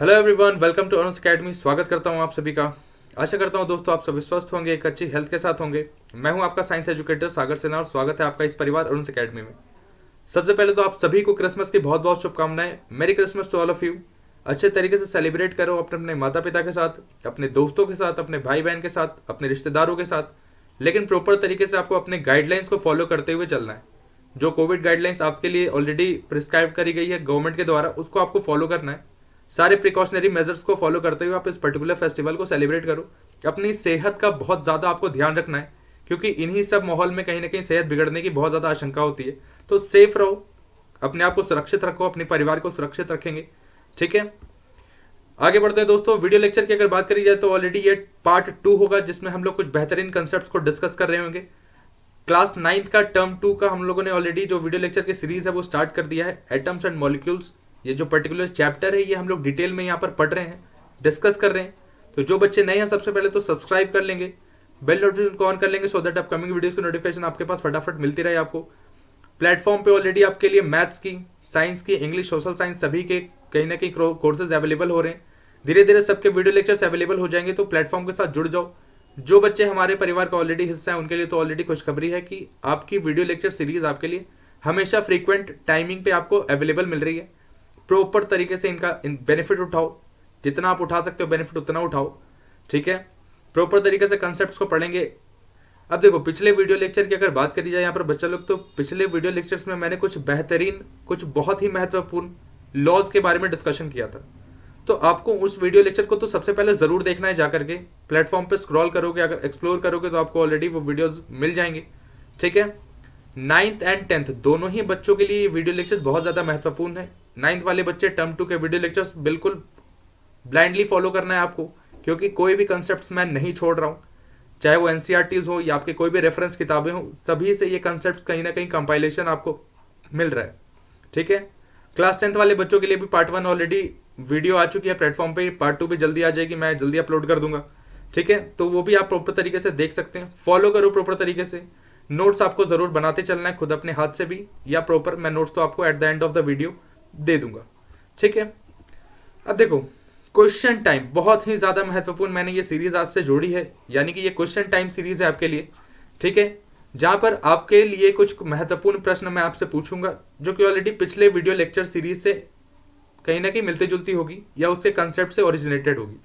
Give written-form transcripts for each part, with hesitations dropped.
Hello everyone, welcome to Arun Academy. स्वागत करता हूं आप सभी का। आशा करता हूं दोस्तों आप सभी स्वस्थ होंगे, एक अच्छी हेल्थ के साथ होंगे। मैं हूं आपका साइंस एजुकेटर सागर सिन्हा और स्वागत है आपका इस परिवार अरुण अकेडमी में। सबसे पहले तो आप सभी को क्रिसमस की बहुत बहुत शुभकामनाएं। Merry Christmas to all of you. अच्छे तरीके से सेलिब्रेट करो अपने अपने माता पिता के साथ, अपने दोस्तों के साथ, अपने भाई बहन के साथ, अपने रिश्तेदारों के साथ। लेकिन प्रॉपर तरीके से आपको अपने गाइडलाइंस को फॉलो करते हुए चलना है। जो कोविड गाइडलाइंस आपके लिए ऑलरेडी प्रिस्क्राइब करी गई है गवर्नमेंट के द्वारा, उसको आपको फॉलो करना है। सारे प्रिकॉशनरी मेजर्स को फॉलो करते हुए आप इस पर्टिकुलर फेस्टिवल को सेलिब्रेट करो। अपनी सेहत का बहुत ज़्यादा आपको ध्यान रखना है, क्योंकि इन्हीं सब माहौल में कहीं ना कहीं सेहत बिगड़ने की बहुत ज़्यादा आशंका होती है। तो सेफ रहो, अपने आप को सुरक्षित रखो, अपने परिवार को सुरक्षित रखेंगे। ठीक है, आगे बढ़ते हैं दोस्तों। वीडियो लेक्चर की अगर बात करी जाए तो ऑलरेडी ये पार्ट 2 होगा, जिसमें हम लोग कुछ बेहतरीन कंसेप्ट को डिस्कस कर रहे होंगे। क्लास 9 का टर्म 2 का हम लोगों ने ऑलरेडी जो वीडियो लेक्चर की सीरीज है वो स्टार्ट कर दिया है। एटम्स एंड मॉलिक्यूल्स, ये जो पर्टिकुलर चैप्टर है ये हम लोग डिटेल में यहाँ पर पढ़ रहे हैं, डिस्कस कर रहे हैं। तो जो बच्चे नए हैं सबसे पहले तो सब्सक्राइब कर लेंगे, बेल नोटिफिकेशन को ऑन कर लेंगे, सो दैट अपकमिंग वीडियोस की नोटिफिकेशन आपके पास फटाफट मिलती रहे आपको। प्लेटफॉर्म पे ऑलरेडी आपके लिए मैथ्स की, साइंस की, इंग्लिश, सोशल साइंस सभी के कहीं ना कहीं कोर्सेज अवेलेबल हो रहे हैं। धीरे धीरे सबके वीडियो लेक्चर्स अवेलेबल हो जाएंगे, तो प्लेटफॉर्म के साथ जुड़ जाओ। जो बच्चे हमारे परिवार का ऑलरेडी हिस्सा है उनके लिए तो ऑलरेडी खुशखबरी है कि आपकी वीडियो लेक्चर सीरीज आपके लिए हमेशा फ्रीक्वेंट टाइमिंग पे आपको अवेलेबल मिल रही है। प्रॉपर तरीके से इनका बेनिफिट उठाओ, जितना आप उठा सकते हो बेनिफिट उतना उठाओ। ठीक है, प्रॉपर तरीके से कंसेप्ट्स को पढ़ेंगे। अब देखो, पिछले वीडियो लेक्चर की अगर बात करी जाए यहाँ पर बच्चा लोग, तो पिछले वीडियो लेक्चर्स में मैंने कुछ बेहतरीन, कुछ बहुत ही महत्वपूर्ण लॉज के बारे में डिस्कशन किया था। तो आपको उस वीडियो लेक्चर को तो सबसे पहले जरूर देखना है। जाकर के प्लेटफॉर्म पे स्क्रॉल करोगे, अगर एक्सप्लोर करोगे तो आपको ऑलरेडी वो वीडियोस मिल जाएंगे। ठीक है, 9th एंड 10th दोनों ही बच्चों के लिए वीडियो लेक्चर बहुत ज़्यादा महत्वपूर्ण है। 9th वाले बच्चे टर्म 2 के वीडियो लेक्चर्स बिल्कुल ब्लाइंडली फॉलो करना है आपको, क्योंकि कोई भी कंसेप्ट मैं नहीं छोड़ रहा हूँ। चाहे वो एनसीईआरटीज हो या आपके कोई भी रेफरेंस किताबें हो, सभी से ये कंसेप्ट कहीं ना कहीं कंपाइलेशन आपको मिल रहा है। ठीक है, क्लास 10th वाले बच्चों के लिए भी पार्ट 1 ऑलरेडी वीडियो आ चुकी है प्लेटफॉर्म पे, पार्ट 2 भी जल्दी आ जाएगी, मैं जल्दी अपलोड कर दूंगा। ठीक है, तो वो भी आप प्रॉपर तरीके से देख सकते हैं। फॉलो करो प्रॉपर तरीके से। नोट्स आपको जरूर बनाते चलना है, खुद अपने हाथ से भी या प्रॉपर। मैं नोट्स तो आपको at the end of the video दे दूंगा। ठीक है, अब देखो, क्वेश्चन टाइम बहुत ही ज्यादा महत्वपूर्ण मैंने ये सीरीज आज से जोड़ी है, यानी कि ये क्वेश्चन टाइम सीरीज है आपके लिए। ठीक है, जहां पर आपके लिए कुछ महत्वपूर्ण प्रश्न मैं आपसे पूछूंगा, जो कि ऑलरेडी पिछले वीडियो लेक्चर सीरीज से कहीं ना कहीं मिलती जुलती होगी या उसके कंसेप्ट से ओरिजिनेटेड होगी।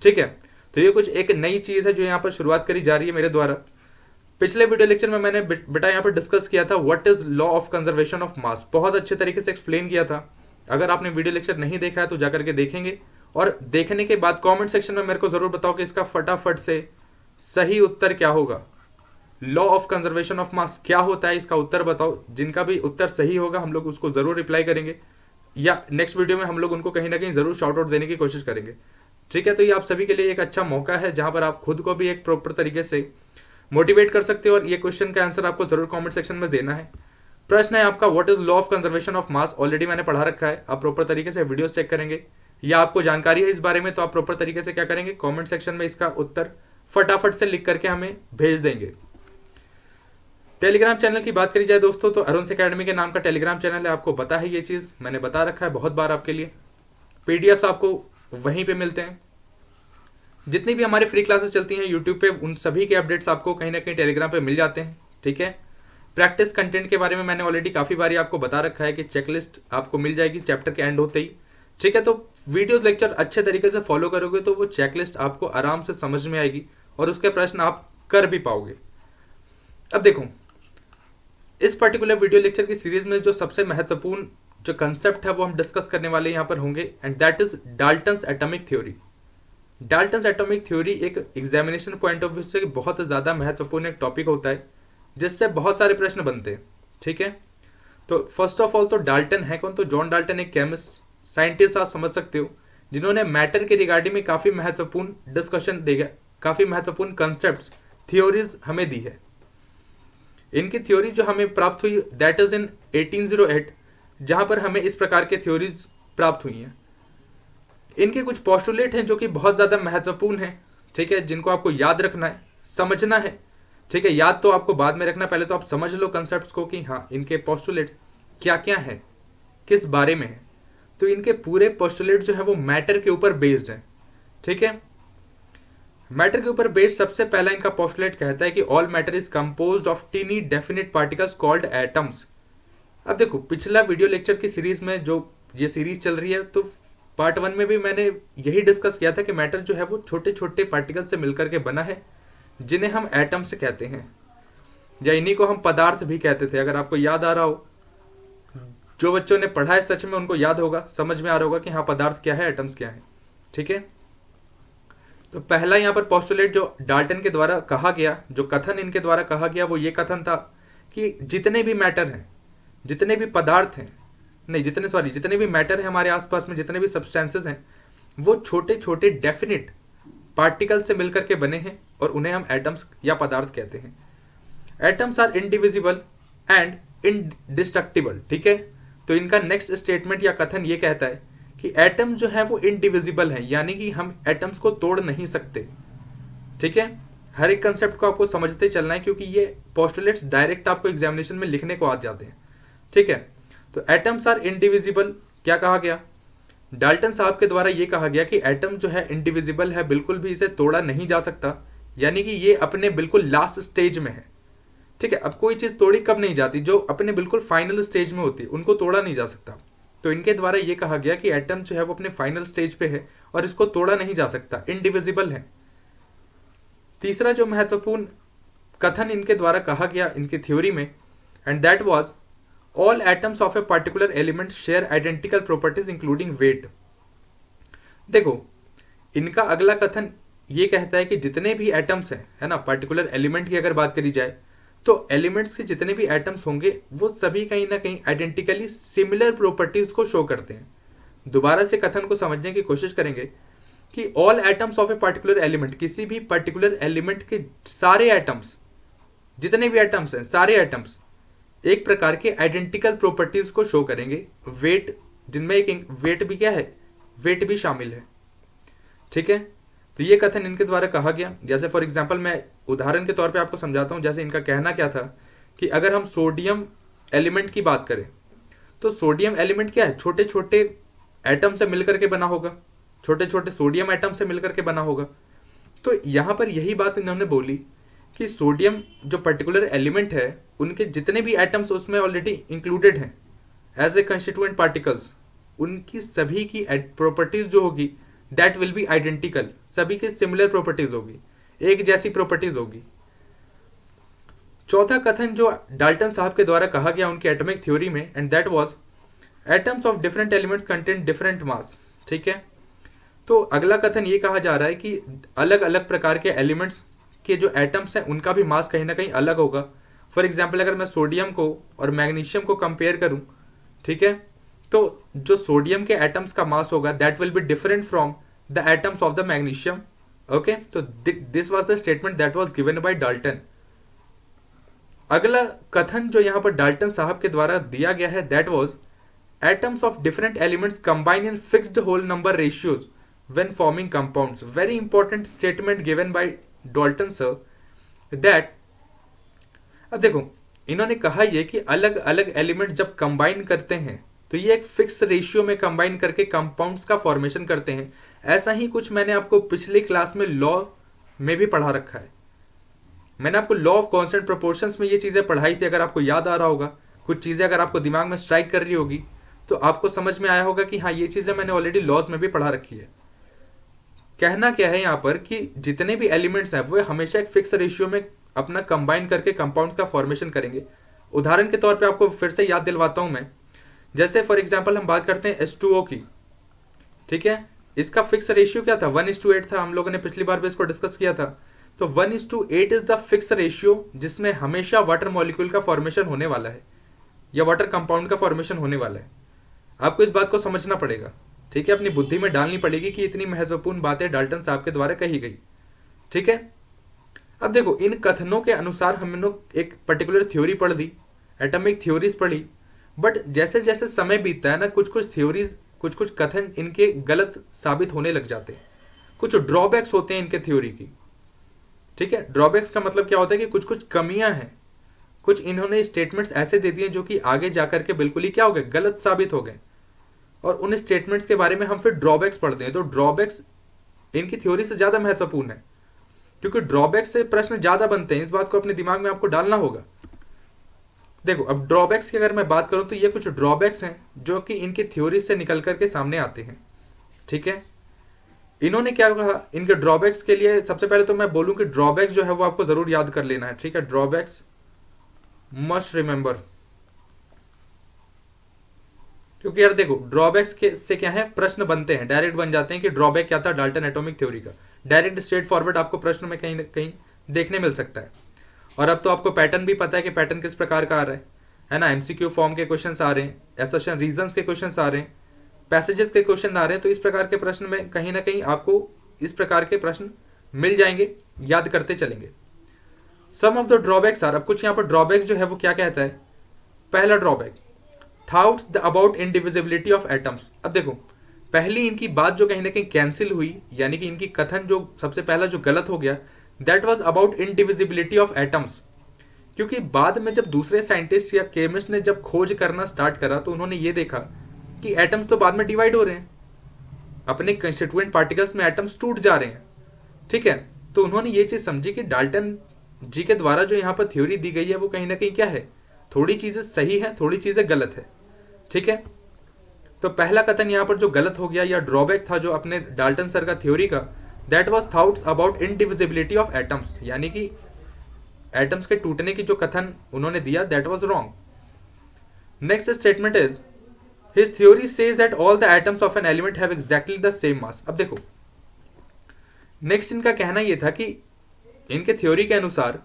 ठीक है, तो ये कुछ एक नई चीज है जो यहाँ पर शुरुआत करी जा रही है मेरे द्वारा। पिछले वीडियो लेक्चर में मैंने बेटा यहाँ पर डिस्कस किया था what is law of conservation of mass, बहुत अच्छे तरीके से एक्सप्लेन किया था। अगर आपने वीडियो लेक्चर नहीं देखा है तो जाकर के देखेंगे, और देखने के बाद कमेंट सेक्शन में मेरे को जरूर बताओ कि इसका फटाफट से सही उत्तर क्या होगा। Law of conservation of mass क्या होता है, इसका उत्तर बताओ। जिनका भी उत्तर सही होगा हम लोग उसको जरूर रिप्लाई करेंगे, या नेक्स्ट वीडियो में हम लोग उनको कहीं ना कहीं जरूर शॉर्ट आउट देने की कोशिश करेंगे। ठीक है, तो ये आप सभी के लिए एक अच्छा मौका है जहां पर आप खुद को भी एक प्रॉपर तरीके से मोटिवेट कर सकते हो, और ये क्वेश्चन का आंसर आपको जरूर कमेंट सेक्शन में देना है। प्रश्न है आपका what is law of conservation of mass, already मैंने पढ़ा रखा है, आप प्रॉपर तरीके से वीडियोस चेक करेंगे, या आपको जानकारी है इस बारे में तो आप प्रॉपर तरीके से क्या करेंगे, कमेंट सेक्शन में इसका उत्तर फटाफट से लिख करके हमें भेज देंगे। टेलीग्राम चैनल की बात करी जाए दोस्तों, तो अरुण अकेडमी के नाम का टेलीग्राम चैनल है, आपको पता है ये चीज, मैंने बता रखा है बहुत बार आपके लिए। पीडीएफ आपको वहीं पे मिलते हैं। जितनी भी हमारी फ्री क्लासेस चलती हैं यूट्यूब पे, उन सभी के अपडेट्स आपको कहीं ना कहीं टेलीग्राम पे मिल जाते हैं। ठीक है, प्रैक्टिस कंटेंट के बारे में मैंने ऑलरेडी काफी बारी आपको बता रखा है कि चेकलिस्ट आपको मिल जाएगी चैप्टर के एंड होते ही। ठीक है, तो वीडियो लेक्चर अच्छे तरीके से फॉलो करोगे तो वो चेकलिस्ट आपको आराम से समझ में आएगी और उसके प्रश्न आप कर भी पाओगे। अब देखो, इस पर्टिकुलर वीडियो लेक्चर की सीरीज में जो सबसे महत्वपूर्ण जो कंसेप्ट है वो हम डिस्कस करने वाले यहाँ पर होंगे, and that is Dalton's atomic theory. Dalton's atomic theory एक एग्जामिनेशन पॉइंट ऑफ व्यू से बहुत ज्यादा महत्वपूर्ण एक टॉपिक होता है, जिससे बहुत सारे प्रश्न बनते हैं। ठीक है, तो फर्स्ट ऑफ ऑल तो डाल्टन है कौन, तो जॉन डाल्टन एक केमिस्ट साइंटिस्ट आप समझ सकते हो, जिन्होंने मैटर के रिगार्डिंग में काफी महत्वपूर्ण डिस्कशन देगा, काफी महत्वपूर्ण कंसेप्ट थ्योरीज हमें दी है। इनकी थ्योरी जो हमें प्राप्त हुई दैट इज इन 1808, जहां पर हमें इस प्रकार के थ्योरीज प्राप्त हुई हैं। इनके कुछ पोस्टुलेट हैं जो कि बहुत ज्यादा महत्वपूर्ण है। ठीक है, जिनको आपको याद रखना है, समझना है। ठीक है, याद तो आपको बाद में रखना, पहले तो आप समझ लो कंसेप्ट्स को कि हाँ इनके पोस्टुलेट्स क्या क्या है, किस बारे में है। तो इनके पूरे पोस्टुलेट जो है वो मैटर के ऊपर बेस्ड है। ठीक है, मैटर के ऊपर बेस्ड सबसे पहला इनका पोस्टुलेट कहता है कि all matter is composed of tiny definite particles called atoms. अब देखो, पिछला वीडियो लेक्चर की सीरीज में जो ये सीरीज चल रही है, तो पार्ट 1 में भी मैंने यही डिस्कस किया था कि मैटर जो है वो छोटे छोटे पार्टिकल से मिलकर के बना है, जिन्हें हम एटम्स कहते हैं, या इन्हीं को हम पदार्थ भी कहते थे। अगर आपको याद आ रहा हो, जो बच्चों ने पढ़ा है सच में उनको याद होगा, समझ में आ रहा होगा कि हाँ पदार्थ क्या है, एटम्स क्या है। ठीक है, तो पहला यहाँ पर पोस्टुलेट जो डाल्टन के द्वारा कहा गया, जो कथन इनके द्वारा कहा गया, वो ये कथन था कि जितने भी मैटर हैं, जितने भी पदार्थ हैं, नहीं जितने भी मैटर है हमारे आसपास में, जितने भी सब्सटेंसेस हैं, वो छोटे छोटे डेफिनिट पार्टिकल से मिलकर के बने हैं और उन्हें हम एटम्स या पदार्थ कहते हैं। Atoms are indivisible and indestructible. ठीक है, तो इनका नेक्स्ट स्टेटमेंट या कथन ये कहता है कि एटम जो है वो इनडिविजिबल है, यानी कि हम एटम्स को तोड़ नहीं सकते। ठीक है, हर एक कंसेप्ट को आपको समझते चलना है, क्योंकि ये पोस्टुलेट्स डायरेक्ट आपको एग्जामिनेशन में लिखने को आ जाते हैं। ठीक है, तो एटम्स आर इनडिविजिबल क्या कहा गया, डाल्टन साहब के द्वारा ये कहा गया कि एटम जो है इनडिविजिबल है, बिल्कुल भी इसे तोड़ा नहीं जा सकता, यानी कि ये अपने बिल्कुल लास्ट स्टेज में है। ठीक है, अब कोई चीज तोड़ी कब नहीं जाती, जो अपने बिल्कुल फाइनल स्टेज में होती है उनको तोड़ा नहीं जा सकता। तो इनके द्वारा ये कहा गया कि एटम जो है वो अपने फाइनल स्टेज पे है और इसको तोड़ा नहीं जा सकता, इनडिविजिबल है। तीसरा जो महत्वपूर्ण कथन इनके द्वारा कहा गया इनकी थ्योरी में, and that was all atoms of a particular element share identical properties including weight. देखो, इनका अगला कथन ये कहता है कि जितने भी एटम्स हैं, है ना, पर्टिकुलर एलिमेंट की अगर बात करी जाए, तो एलिमेंट्स के जितने भी एटम्स होंगे वो सभी कहीं ना कहीं आइडेंटिकली सिमिलर प्रॉपर्टीज को शो करते हैं। दोबारा से कथन को समझने की कोशिश करेंगे कि all atoms of a particular element, किसी भी पर्टिकुलर एलिमेंट के सारे एटम्स, जितने भी एटम्स हैं, सारे एटम्स एक प्रकार के आइडेंटिकल प्रॉपर्टीज को शो करेंगे। वेट, जिनमें एक वेट भी क्या है, वेट भी शामिल है। ठीक है, तो ये कथन इनके द्वारा कहा गया। जैसे फॉर एग्जांपल मैं उदाहरण के तौर पे आपको समझाता हूं। जैसे इनका कहना क्या था कि अगर हम सोडियम एलिमेंट की बात करें, तो सोडियम एलिमेंट क्या है, छोटे छोटे एटम से मिलकर के बना होगा, छोटे छोटे सोडियम एटम से मिलकर के बना होगा। तो यहां पर यही बात इन्होंने बोली कि सोडियम जो पर्टिकुलर एलिमेंट है, उनके जितने भी एटम्स उसमें ऑलरेडी इंक्लूडेड हैं एज ए कंस्टिट्यूएंट पार्टिकल्स, उनकी सभी की प्रॉपर्टीज जो होगी दैट विल बी आइडेंटिकल, सभी की सिमिलर प्रॉपर्टीज होगी, एक जैसी प्रॉपर्टीज होगी। चौथा कथन जो डाल्टन साहब के द्वारा कहा गया उनकी एटॉमिक थ्योरी में, and that was atoms of different elements contain different mass. ठीक है, तो अगला कथन ये कहा जा रहा है कि अलग अलग प्रकार के एलिमेंट्स के जो एटम्स हैं उनका भी मास कहीं ना कहीं अलग होगा। फॉर एग्जाम्पल, अगर मैं सोडियम को और मैग्नीशियम को कंपेयर करूं, ठीक है, तो जो सोडियम के एटम्स का मास होगा that will be different from the atoms of the magnesium. Okay, तो this was the statement that was given by Dalton. अगला कथन जो यहां पर डाल्टन साहब के द्वारा दिया गया है, that was atoms of different elements combine in fixed whole number ratios when forming compounds. Very important statement given by Dalton sir, that, अब देखो इन्होंने कहा यह कि अलग अलग एलिमेंट जब कंबाइन करते हैं तो ये एक फिक्स रेशियो में कंबाइन करके कंपाउंड्स का फॉर्मेशन करते हैं। ऐसा ही कुछ मैंने आपको पिछली क्लास में लॉ में भी पढ़ा रखा है। मैंने आपको लॉ ऑफ कांस्टेंट प्रोपोर्शंस में ये चीजें पढ़ाई थी। अगर आपको याद आ रहा होगा, कुछ चीजें अगर आपको दिमाग में स्ट्राइक कर रही होगी, तो आपको समझ में आया होगा कि हाँ ये चीजें मैंने ऑलरेडी लॉज में भी पढ़ा रखी है। कहना क्या है यहाँ पर कि जितने भी एलिमेंट्स हैं वो हमेशा एक फिक्स रेशियो में अपना कंबाइन करके कंपाउंड का फॉर्मेशन करेंगे। उदाहरण के तौर पे आपको फिर से याद दिलवाता हूं मैं। जैसे फॉर एग्जांपल हम बात करते हैं H2O की, ठीक है, इसका फिक्स रेशियो क्या था, 1:8 था। हम लोगों ने पिछली बार भी इसको डिस्कस किया था। तो 1:8 इज द फिक्स रेशियो जिसमें हमेशा वाटर मॉलिक्यूल का फॉर्मेशन होने वाला है या वाटर कंपाउंड का फॉर्मेशन होने वाला है। आपको इस बात को समझना पड़ेगा, ठीक है, अपनी बुद्धि में डालनी पड़ेगी कि इतनी महत्वपूर्ण बातें डाल्टन साहब के द्वारा कही गई। ठीक है, अब देखो इन कथनों के अनुसार हम लोग एक पर्टिकुलर थ्योरी पढ़ ली, एटॉमिक थ्योरीज पढ़ी, बट जैसे जैसे समय बीतता है ना, कुछ कुछ थ्योरीज, कुछ कुछ कथन इनके गलत साबित होने लग जाते हैं। कुछ ड्रॉबैक्स होते हैं इनके थ्योरी की। ठीक है, ड्रॉबैक्स का मतलब क्या होता है कि कुछ कुछ कमियां हैं, कुछ इन्होंने स्टेटमेंट्स ऐसे दे दिए जो कि आगे जाकर के बिल्कुल ही क्या हो गए, गलत साबित हो गए। और उन स्टेटमेंट्स के बारे में हम फिर ड्रॉबैक्स पढ़ते हैं। तो ड्रॉबैक्स इनकी थ्योरी से ज़्यादा महत्वपूर्ण है, क्योंकि ड्रॉबैक्स से प्रश्न ज़्यादा बनते हैं। इस बात को अपने दिमाग में आपको डालना होगा। देखो, अब ड्रॉबैक्स की अगर मैं बात करूं तो ये कुछ ड्रॉबैक्स हैं जो कि इनकी थ्योरी से निकल करके सामने आते हैं। ठीक है, इन्होंने क्या कहा इनके ड्रॉबैक्स के लिए? सबसे पहले तो मैं बोलूं कि ड्रॉबैक्स जो है वो आपको जरूर याद कर लेना है। ठीक है, ड्रॉबैक्स मस्ट रिमेंबर, क्योंकि यार देखो ड्रॉबैक्स के से क्या है, प्रश्न बनते हैं, डायरेक्ट बन जाते हैं कि ड्रॉबैक क्या था डाल्टन एटॉमिक थ्योरी का। डायरेक्ट स्ट्रेट फॉरवर्ड आपको प्रश्न में कहीं ना कहीं देखने मिल सकता है। और अब तो आपको पैटर्न भी पता है कि पैटर्न किस प्रकार का आ रहा है ना। एमसीक्यू फॉर्म के क्वेश्चंस आ रहे हैं, एसर्शन रीजंस के क्वेश्चंस आ रहे हैं, पैसेजेस के क्वेश्चन आ रहे हैं। तो इस प्रकार के प्रश्न में कहीं ना कहीं आपको इस प्रकार के प्रश्न मिल जाएंगे, याद करते चलेंगे। सम ऑफ द ड्रॉबैक्स आर, अब कुछ यहाँ पर ड्रॉबैक्स जो है वो क्या कहता है। पहला drawback, thoughts about indivisibility of atoms. अब देखो, पहली इनकी बात जो कहीं ना कहीं कैंसिल हुई, यानी कि इनकी कथन जो सबसे पहला जो गलत हो गया, that was about indivisibility of atoms. क्योंकि बाद में जब दूसरे साइंटिस्ट या केमिस्ट ने जब खोज करना स्टार्ट करा तो उन्होंने ये देखा कि एटम्स तो बाद में डिवाइड हो रहे हैं, अपने कंस्टिट्यूएंट पार्टिकल्स में एटम्स टूट जा रहे हैं। ठीक है, तो उन्होंने ये चीज समझी कि डाल्टन जी के द्वारा जो यहाँ पर थ्योरी दी गई है वो कहीं ना कहीं क्या है, थोड़ी चीजें सही है, थोड़ी चीजें गलत है। ठीक है, तो पहला कथन यहाँ पर जो गलत हो गया या ड्रॉबैक था जो अपने डाल्टन सर का थ्योरी का, that was thoughts about indivisibility of atoms, यानी कि एटम्स के टूटने की जो कथन उन्होंने दिया, that was wrong. Next statement is his theory says that all the atoms of an element have exactly the same mass. अब देखो, नेक्स्ट इनका कहना यह था कि इनके थ्योरी के अनुसार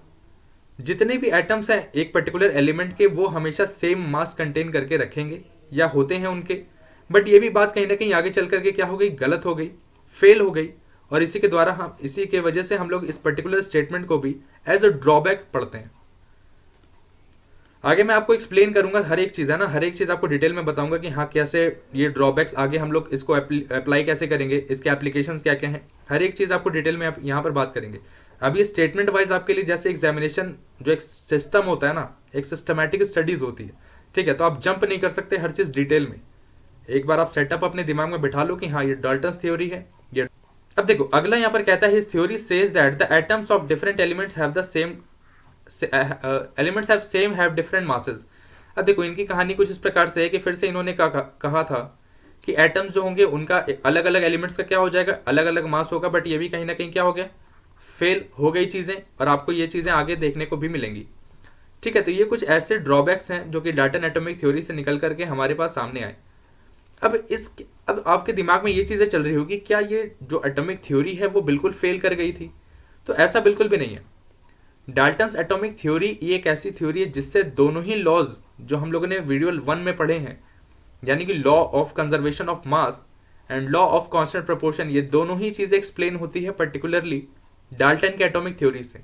जितने भी एटम्स हैं एक पर्टिकुलर एलिमेंट के, वो हमेशा सेम मास कंटेन करके रखेंगे या होते हैं उनके। बट ये भी बात कहीं ना कहीं आगे चल करके क्या हो गई, गलत हो गई, फेल हो गई। और इसी के द्वारा हम, इसी के वजह से हम लोग इस पर्टिकुलर स्टेटमेंट को भी एज अ ड्रॉबैक पढ़ते हैं। आगे मैं आपको एक्सप्लेन करूंगा हर एक चीज, है ना, हर एक चीज आपको डिटेल में बताऊंगा कि हाँ कैसे ये ड्रॉबैक्स आगे हम लोग इसको अप्लाई कैसे करेंगे, इसके एप्लीकेशंस क्या क्या हैं, हर एक चीज आपको डिटेल में आप यहाँ पर बात करेंगे। अब ये स्टेटमेंट वाइज आपके लिए जैसे एग्जामिनेशन जो एक सिस्टम होता है ना, एक सिस्टमैटिक स्टडीज होती है। ठीक है, तो आप जंप नहीं कर सकते हर चीज डिटेल में। एक बार आप सेटअप अपने दिमाग में बिठा लो कि हाँ ये डाल्टन थ्योरी है ये। अब देखो अगला यहाँ पर कहता है his theory says that the atoms of different elements have the same elements have same have different masses. अब देखो इनकी कहानी कुछ इस प्रकार से है कि फिर से इन्होंने कहा था कि एटम्स जो होंगे उनका अलग अलग एलिमेंट्स का क्या हो जाएगा, अलग अलग मास होगा। बट ये भी कहीं ना कहीं क्या हो गया, फेल हो गई चीजें, और आपको ये चीजें आगे देखने को भी मिलेंगी। ठीक है, तो ये कुछ ऐसे ड्रॉबैक्स हैं जो कि डाल्टन एटॉमिक थ्योरी से निकल करके हमारे पास सामने आए। अब आपके दिमाग में ये चीजें चल रही होगी, क्या ये जो एटॉमिक थ्योरी है वो बिल्कुल फेल कर गई थी? तो ऐसा बिल्कुल भी नहीं है। डाल्टन्स एटॉमिक थ्योरी ये एक ऐसी थ्योरी है जिससे दोनों ही लॉज जो हम लोगों ने वीडियो 1 में पढ़े हैं, यानी कि law of conservation of mass and law of constant proportion, ये दोनों ही चीजें एक्सप्लेन होती है पर्टिकुलरली डाल्टन के एटॉमिक थ्योरी से।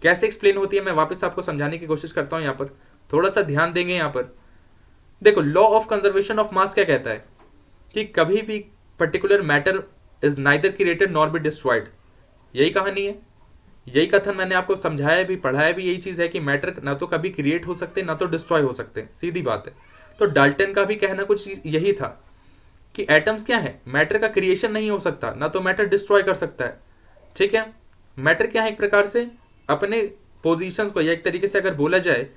कैसे एक्सप्लेन होती है मैं वापस आपको समझाने की कोशिश करता हूं। यहाँ पर थोड़ा सा ध्यान देंगे। यहाँ पर देखो, law of conservation of mass क्या कहता है कि कभी भी particular matter is neither created nor be destroyed. यही कहानी है, यही कथन मैंने आपको समझाया भी, पढ़ाया भी। यही चीज है कि मैटर ना तो कभी क्रिएट हो सकते ना तो डिस्ट्रॉय हो सकते, सीधी बात है। तो डाल्टन का भी कहना कुछ यही था कि एटम्स क्या है, मैटर का क्रिएशन नहीं हो सकता, ना तो मैटर डिस्ट्रॉय कर सकता है। ठीक है, मैटर क्या है, एक प्रकार से अपने पोजीशंस को, या एक तरीके से अगर बोला जाए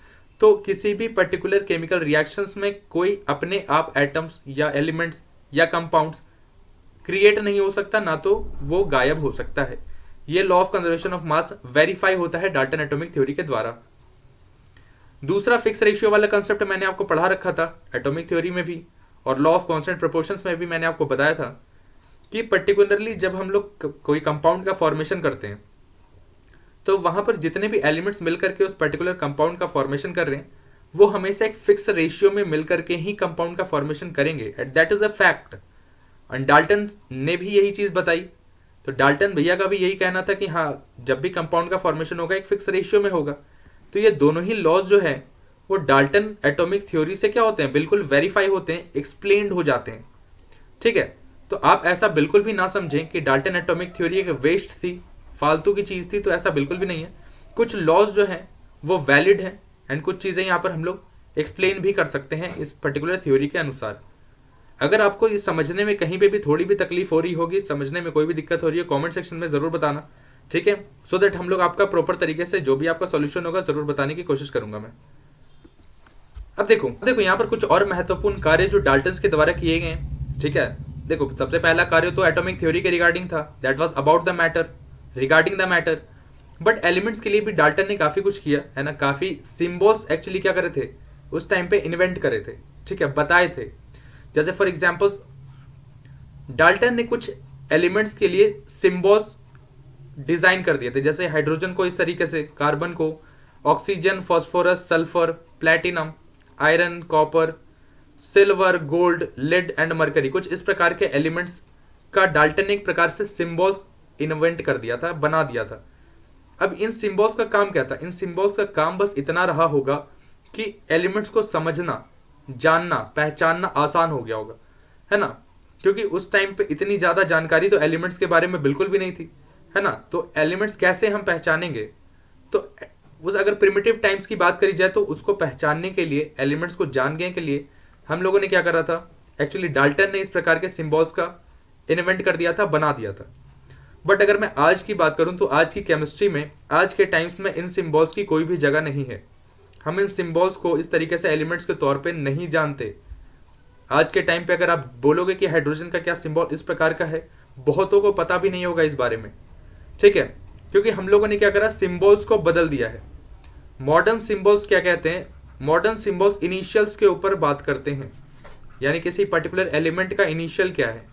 तो किसी भी पर्टिकुलर केमिकल रिएक्शंस में कोई अपने आप एटम्स या एलिमेंट्स या कंपाउंड्स क्रिएट नहीं हो सकता, ना तो वो गायब हो सकता है। ये law of conservation of mass verify होता है डाल्टन एटॉमिक थ्योरी के द्वारा। दूसरा फिक्स रेशियो वाला कंसेप्ट मैंने आपको पढ़ा रखा था एटॉमिक थ्योरी में भी, और लॉ ऑफ कांस्टेंट प्रोपोर्शंस में भी मैंने आपको बताया था कि पर्टिकुलरली जब हम लोग कोई कंपाउंड का फॉर्मेशन करते हैं तो वहां पर जितने भी एलिमेंट्स मिलकर के उस पर्टिकुलर कंपाउंड का फॉर्मेशन कर रहे हैं वो हमेशा एक फिक्स रेशियो में मिलकर के ही कंपाउंड का फॉर्मेशन करेंगे, and that is a fact. And Dalton ने भी यही चीज बताई। तो डाल्टन भैया का भी यही कहना था कि हाँ जब भी कंपाउंड का फॉर्मेशन होगा एक फिक्स रेशियो में होगा। तो ये दोनों ही लॉज जो है वो डाल्टन एटॉमिक थ्योरी से क्या होते हैं, बिल्कुल वेरीफाई होते हैं, एक्सप्लेन्ड हो जाते हैं। ठीक है, तो आप ऐसा बिल्कुल भी ना समझें कि डाल्टन एटॉमिक थ्योरी एक वेस्ट थी, फालतू की चीज थी, तो ऐसा बिल्कुल भी नहीं है। कुछ लॉज जो हैं वो वैलिड हैं एंड कुछ चीजें यहाँ पर हम लोग एक्सप्लेन भी कर सकते हैं इस पर्टिकुलर थ्योरी के अनुसार। अगर आपको ये समझने में कहीं पे भी थोड़ी भी तकलीफ हो रही होगी, समझने में कोई भी दिक्कत हो रही है, कमेंट सेक्शन में जरूर बताना, ठीक है, सो दैट हम लोग आपका प्रॉपर तरीके से जो भी आपका सॉल्यूशन होगा जरूर बताने की कोशिश करूंगा मैं। अब देखो यहाँ पर कुछ और महत्वपूर्ण कार्य जो डाल्टन्स के द्वारा किए गए हैं, ठीक है। देखो सबसे पहला कार्य तो एटॉमिक थ्योरी के रिगार्डिंग था, that was about the matter, regarding the matter. But elements के लिए भी डाल्टन ने काफी कुछ किया है ना, काफी सिंबल्स एक्चुअली क्या करे थे उस टाइम पे इन्वेंट करे थे, ठीक है, बताए थे। जैसे फॉर एग्जाम्पल डाल्टन ने कुछ एलिमेंट्स के लिए सिंबल्स डिजाइन कर दिए थे, जैसे हाइड्रोजन को इस तरीके से, कार्बन को, oxygen, phosphorus, sulphur, platinum, iron, copper, silver, gold, lead and mercury, कुछ इस प्रकार के एलिमेंट्स का डाल्टन ने एक प्रकार से सिंबल्स इन्वेंट कर दिया था, बना दिया था। अब इन सिंबल्स का काम क्या था? इन सिंबल्स का काम बस इतना रहा होगा कि एलिमेंट्स को समझना, जानना, पहचानना आसान हो गया होगा, है ना, क्योंकि उस टाइम पे इतनी ज्यादा जानकारी तो एलिमेंट्स के बारे में बिल्कुल भी नहीं थी, है ना। तो एलिमेंट्स कैसे हम पहचानेंगे? तो उस अगर प्रिमिटिव टाइम्स की बात करी जाए तो उसको पहचानने के लिए, एलिमेंट्स को जानने के लिए हम लोगों ने क्या करा था, एक्चुअली डाल्टन ने इस प्रकार के सिंबल्स का इन्वेंट कर दिया था, बना दिया था। बट अगर मैं आज की बात करूं तो आज की केमिस्ट्री में, आज के टाइम्स में इन सिंबल्स की कोई भी जगह नहीं है। हम इन सिंबल्स को इस तरीके से एलिमेंट्स के तौर पे नहीं जानते। आज के टाइम पे अगर आप बोलोगे कि हाइड्रोजन का क्या सिंबल इस प्रकार का है, बहुतों को पता भी नहीं होगा इस बारे में, ठीक है, क्योंकि हम लोगों ने क्या करा, सिंबल्स को बदल दिया है। मॉडर्न सिंबल्स क्या कहते हैं? मॉडर्न सिंबल्स इनिशियल्स के ऊपर बात करते हैं, यानी किसी पर्टिकुलर एलिमेंट का इनिशियल क्या है।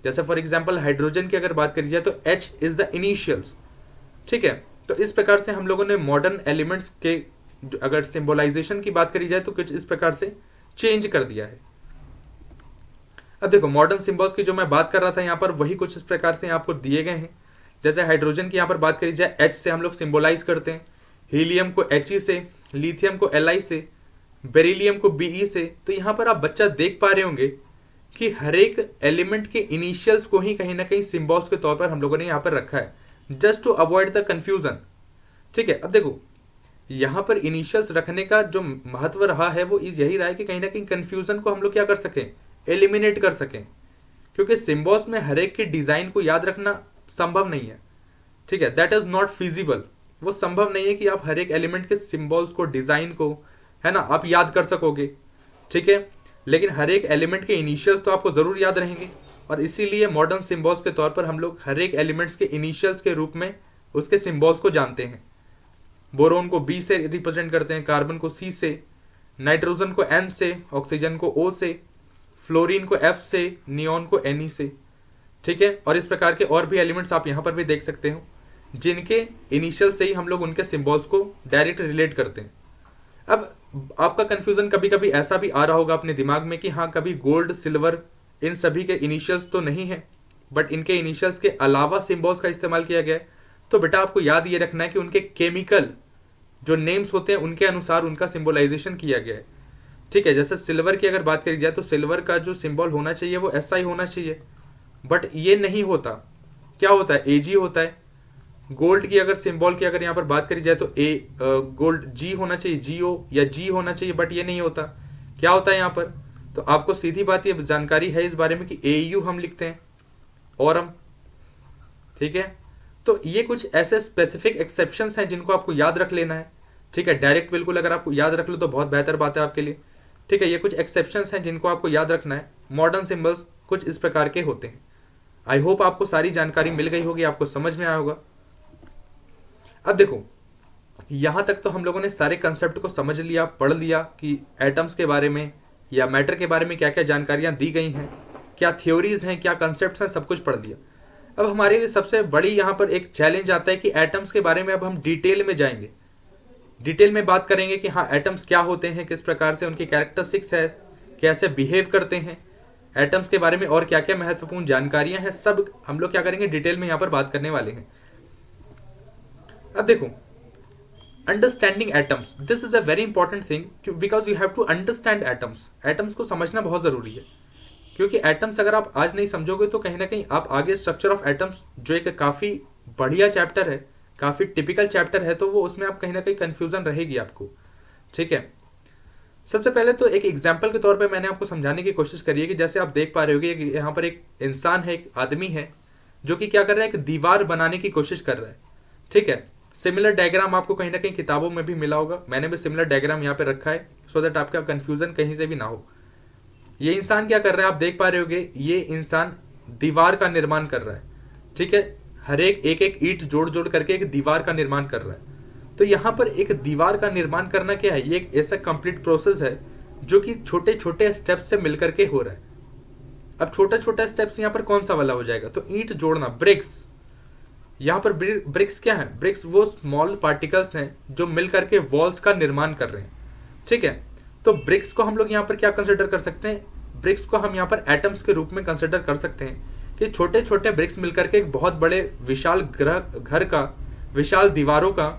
जैसे फॉर एग्जांपल हाइड्रोजन की अगर बात करी जाए तो H इज द इनिशियल्स, ठीक है। तो इस प्रकार से हम लोगों ने मॉडर्न एलिमेंट्स के अगर सिंबलाइजेशन की बात करी जाए तो कुछ इस प्रकार से चेंज कर दिया है। अब देखो मॉडर्न सिंबल्स की जो मैं बात कर रहा था यहाँ पर, वही कुछ इस प्रकार से आपको दिए गए हैं। जैसे हाइड्रोजन की यहाँ पर बात करी जाए, H से हम लोग सिंबलाइज करते हैं, हीलियम को He से, लिथियम को Li से, बेरिलियम को Be से। तो यहाँ पर आप बच्चा देख पा रहे होंगे कि हर एक एलिमेंट के इनिशियल्स को ही कहीं ना कहीं सिंबल्स के तौर पर हम लोगों ने यहाँ पर रखा है, just to avoid the confusion, ठीक है। अब देखो यहाँ पर इनिशियल्स रखने का जो महत्व रहा है वो यही रहा है कि कहीं ना कहीं कंफ्यूजन को हम लोग क्या कर सकें, एलिमिनेट कर सकें, क्योंकि सिंबल्स में हर एक के डिजाइन को याद रखना संभव नहीं है, ठीक है, दैट इज नॉट फिजिबल। वो संभव नहीं है कि आप हर एक एलिमेंट के सिंबल्स को, डिजाइन को, है ना, आप याद कर सकोगे, ठीक है, लेकिन हर एक एलिमेंट के इनिशियल्स तो आपको जरूर याद रहेंगे। और इसीलिए मॉडर्न सिंबल्स के तौर पर हम लोग हर एक एलिमेंट्स के इनिशियल्स के रूप में उसके सिंबल्स को जानते हैं। बोरोन को B से रिप्रेजेंट करते हैं, कार्बन को C से, नाइट्रोजन को N से, ऑक्सीजन को O से, फ्लोरीन को F से, नियोन को Ne से, ठीक है। और इस प्रकार के और भी एलिमेंट्स आप यहाँ पर भी देख सकते हो, जिनके इनिशियल से ही हम लोग उनके सिंबल्स को डायरेक्ट रिलेट करते हैं। अब आपका कंफ्यूजन कभी कभी ऐसा भी आ रहा होगा अपने दिमाग में कि हाँ, कभी गोल्ड, सिल्वर, इन सभी के इनिशियल्स तो नहीं है, बट इनके इनिशियल्स के अलावा सिंबल्स का इस्तेमाल किया गया है। तो बेटा आपको याद ये रखना है कि उनके केमिकल जो नेम्स होते हैं उनके अनुसार उनका सिंबलाइजेशन किया गया है, ठीक है। जैसे सिल्वर की अगर बात करी जाए तो सिल्वर का जो सिंबल होना चाहिए वो ऐसा ही होना चाहिए, बट ये नहीं होता। क्या होता है? Ag होता है। गोल्ड की अगर सिंबल की अगर यहाँ पर बात करी जाए तो गोल्ड G होना चाहिए, GO या G होना चाहिए, बट ये नहीं होता। क्या होता है यहाँ पर? तो आपको सीधी बात ये जानकारी है इस बारे में कि AU हम लिखते हैं, औरम, ठीक है। तो ये कुछ ऐसे स्पेसिफिक एक्सेप्शंस हैं जिनको आपको याद रख लेना है, ठीक है। डायरेक्ट बिल्कुल अगर आपको याद रख लो तो बहुत बेहतर बात है आपके लिए, ठीक है। ये कुछ एक्सेप्शंस हैं जिनको आपको याद रखना है। मॉडर्न सिंबल्स कुछ इस प्रकार के होते हैं। आई होप आपको सारी जानकारी मिल गई होगी, आपको समझ में आया होगा। अब देखो यहां तक तो हम लोगों ने सारे कंसेप्ट को समझ लिया, पढ़ लिया कि एटम्स के बारे में या मैटर के बारे में क्या क्या जानकारियां दी गई हैं, क्या थ्योरीज हैं, क्या कंसेप्ट हैं, सब कुछ पढ़ लिया। अब हमारे लिए सबसे बड़ी यहाँ पर एक चैलेंज आता है कि एटम्स के बारे में अब हम डिटेल में जाएंगे, डिटेल में बात करेंगे कि हाँ एटम्स क्या होते हैं, किस प्रकार से उनकी कैरेक्टरिस्टिक्स है, कैसे बिहेव करते हैं, एटम्स के बारे में और क्या क्या महत्वपूर्ण जानकारियां हैं, सब हम लोग क्या करेंगे डिटेल में यहाँ पर बात करने वाले हैं। अब देखो understanding atoms, this is a very important thing because you have to understand atoms. Atoms को समझना बहुत जरूरी है, क्योंकि एटम्स अगर आप आज नहीं समझोगे तो कहीं ना कहीं आप आगे स्ट्रक्चर ऑफ एटम्स, जो एक काफी बढ़िया चैप्टर है, काफी टिपिकल चैप्टर है, तो वो उसमें आप कहीं ना कहीं कंफ्यूजन रहेगी आपको, ठीक है। सबसे पहले तो एक एग्जाम्पल के तौर पे मैंने आपको समझाने की कोशिश करी है कि जैसे आप देख पा रहे होगे कि यहाँ पर एक इंसान है, एक आदमी है जो कि क्या कर रहा है, एक दीवार बनाने की कोशिश कर रहा है। ठीक है, सिमिलर डायग्राम आपको कहीं ना कहीं किताबों में भी मिला होगा, मैंने भी सिमिलर डायग्राम यहाँ पे रखा है सो दैट आपका कंफ्यूजन कहीं से भी ना हो। ये इंसान क्या कर रहा है, आप देख पा रहे होगे, ये इंसान दीवार का निर्माण कर रहा है। ठीक है, हर एक एक ईंट जोड़ जोड़ करके एक दीवार का निर्माण कर रहा है। तो यहाँ पर एक दीवार का निर्माण करना क्या है, ये एक ऐसा कंप्लीट प्रोसेस है जो कि छोटे छोटे स्टेप्स से मिलकर के हो रहा है। अब छोटा छोटा स्टेप्स यहाँ पर कौन सा वाला हो जाएगा, तो ईंट जोड़ना, ब्रिक्स। यहाँ पर ब्रिक्स क्या है, ब्रिक्स वो स्मॉल पार्टिकल्स हैं जो मिल करके वॉल्स का निर्माण कर रहे हैं। ठीक है, तो ब्रिक्स को हम लोग यहाँ पर क्या कंसिडर कर सकते हैं, ब्रिक्स को हम यहाँ पर एटम्स के रूप में कंसिडर कर सकते हैं कि छोटे छोटे ब्रिक्स मिलकर के एक बहुत बड़े विशाल घर का, विशाल दीवारों का